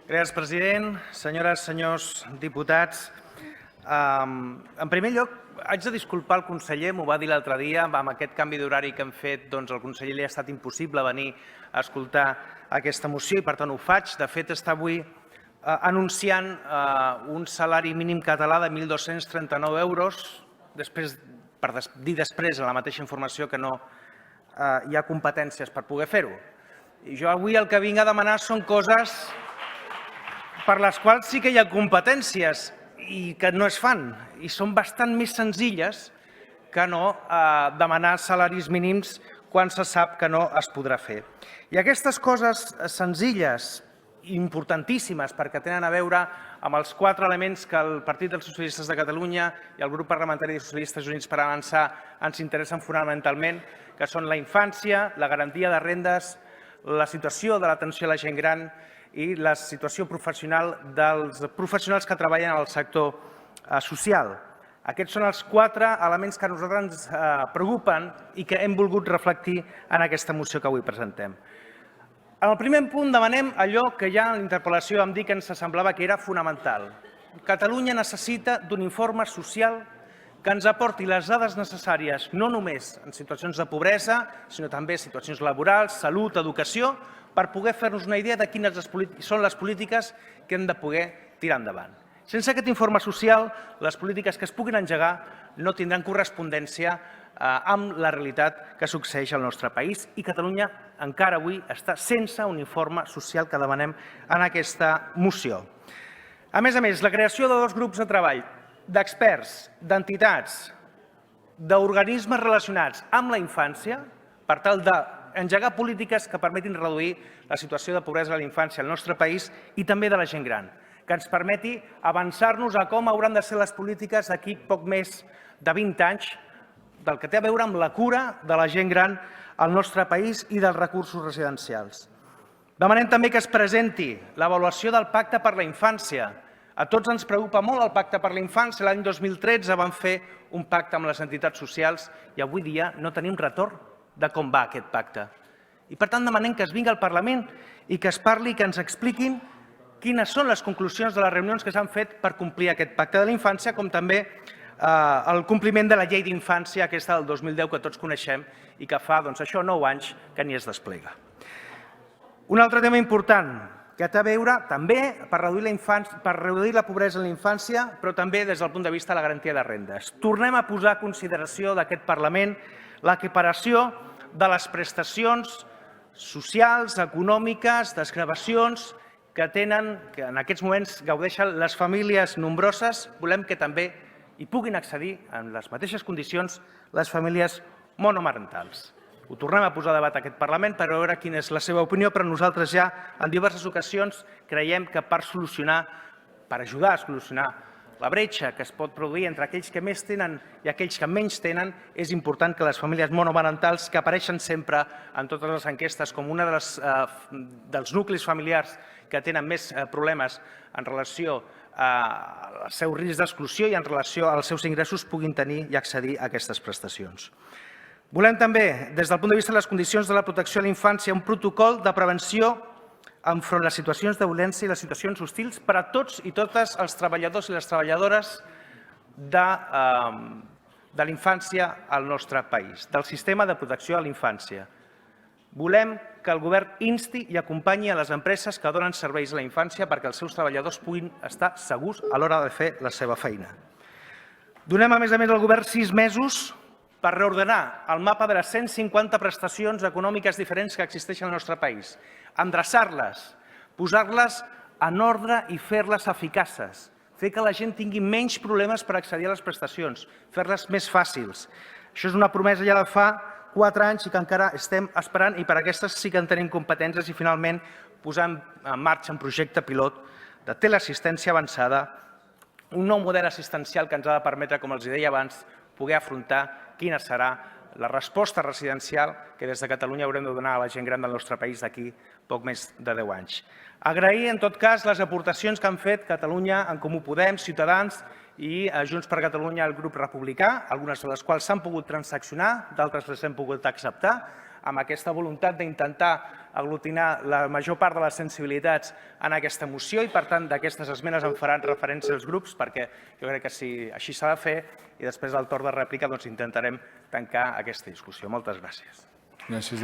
Gràcies, president. Senyores, senyors diputats, en primer lloc, haig de disculpar el conseller, m'ho va dir l'altre dia, amb aquest canvi d'horari que hem fet, doncs al conseller li ha estat impossible venir a escoltar aquesta moció i per tant ho faig. De fet, està avui anunciant un salari mínim català de 1.239 euros, per dir després en la mateixa informació que no hi ha competències per poder fer-ho. I jo avui el que vinc a demanar són coses per les quals sí que hi ha competències i que no es fan, i són bastant més senzilles que no demanar salaris mínims quan se sap que no es podrà fer. I aquestes coses senzilles i importantíssimes perquè tenen a veure amb els 4 elements que el Partit dels Socialistes de Catalunya i el grup parlamentari de Socialistes Units per Avançar ens interessen fonamentalment, que són la infància, la garantia de rendes, la situació de l'atenció a la gent gran i la situació professional dels professionals que treballen al sector social. Aquests són els 4 elements que a nosaltres ens preocupen i que hem volgut reflectir en aquesta moció que avui presentem. En el primer punt demanem allò que ja en la interpel·lació vam dir que ens semblava que era fonamental. Catalunya necessita d'un informe social que ens aporti les dades necessàries, no només en situacions de pobresa, sinó també en situacions laborals, salut, educació, per poder fer-nos una idea de quines són les polítiques que hem de poder tirar endavant. Sense aquest informe social, les polítiques que es puguin engegar no tindran correspondència amb la realitat que succeeix al nostre país i Catalunya encara avui està sense un informe social que demanem en aquesta moció. A més, la creació de 2 grups de treball d'experts, d'entitats, d'organismes relacionats amb la infància per tal d'engegar polítiques que permetin reduir la situació de pobresa de la infància al nostre país i també de la gent gran, que ens permeti avançar-nos a com hauran de ser les polítiques d'aquí poc més de 20 anys del que té a veure amb la cura de la gent gran al nostre país i dels recursos residencials. Demanem també que es presenti l'avaluació del Pacte per la Infància. A tots ens preocupa molt el Pacte per la Infància. L'any 2013 vam fer un pacte amb les entitats socials i avui dia no tenim retorn de com va aquest pacte. I per tant demanem que es vingui al Parlament i que es parli i que ens expliquin quines són les conclusions de les reunions que s'han fet per complir aquest pacte de la infància, com també el compliment de la llei d'infància, aquesta del 2010 que tots coneixem i que fa 9 anys que ni es desplega. Un altre tema important que té a veure també per reduir la pobresa en la infància, però també des del punt de vista de la garantia de rendes. Tornem a posar a consideració d'aquest Parlament l'equiparació de les prestacions socials, econòmiques, desgravacions que en aquests moments gaudeixen les famílies nombroses. Volem que també hi puguin accedir en les mateixes condicions les famílies monomarentals. Ho tornem a posar a debat a aquest Parlament per veure quina és la seva opinió, però nosaltres ja en diverses ocasions creiem que per ajudar a solucionar la bretxa que es pot produir entre aquells que més tenen i aquells que menys tenen, és important que les famílies monomarentals, que apareixen sempre en totes les enquestes com un dels nuclis familiars que tenen més problemes en relació al seu risc d'exclusió i en relació als seus ingressos, puguin tenir i accedir a aquestes prestacions. Volem també, des del punt de vista de les condicions de la protecció a la infància, un protocol de prevenció enfront les situacions de violència i les situacions hostils per a tots i totes els treballadors i les treballadores de la infància al nostre país, del sistema de protecció a la infància. Volem que el govern insti i acompanyi a les empreses que donen serveis a la infància perquè els seus treballadors puguin estar segurs a l'hora de fer la seva feina. Donem, a més al govern 6 mesos per reordenar el mapa de les 150 prestacions econòmiques diferents que existeixen al nostre país, endreçar-les, posar-les en ordre i fer-les eficaces, fer que la gent tingui menys problemes per accedir a les prestacions, fer-les més fàcils. Això és una promesa ja de fa 4 anys i que encara estem esperant i per aquestes sí que en tenim competències i finalment posar en marxa un projecte pilot de teleassistència avançada, un nou model assistencial que ens ha de permetre, com els deia abans, poder afrontar quina serà la resposta residencial que des de Catalunya haurem de donar a la gent gran del nostre país d'aquí poc més de 10 anys. Agrair, en tot cas, les aportacions que han fet Catalunya, En Comú Podem, Ciutadans i Junts per Catalunya, el grup republicà, algunes de les quals s'han pogut transaccionar, d'altres les hem pogut acceptar, amb aquesta voluntat d'intentar aglutinar la major part de les sensibilitats en aquesta moció i, per tant, d'aquestes esmenes en faran referència els grups, perquè jo crec que així s'ha de fer, i després al torn de rèplica intentarem tancar aquesta discussió. Moltes gràcies. Gràcies,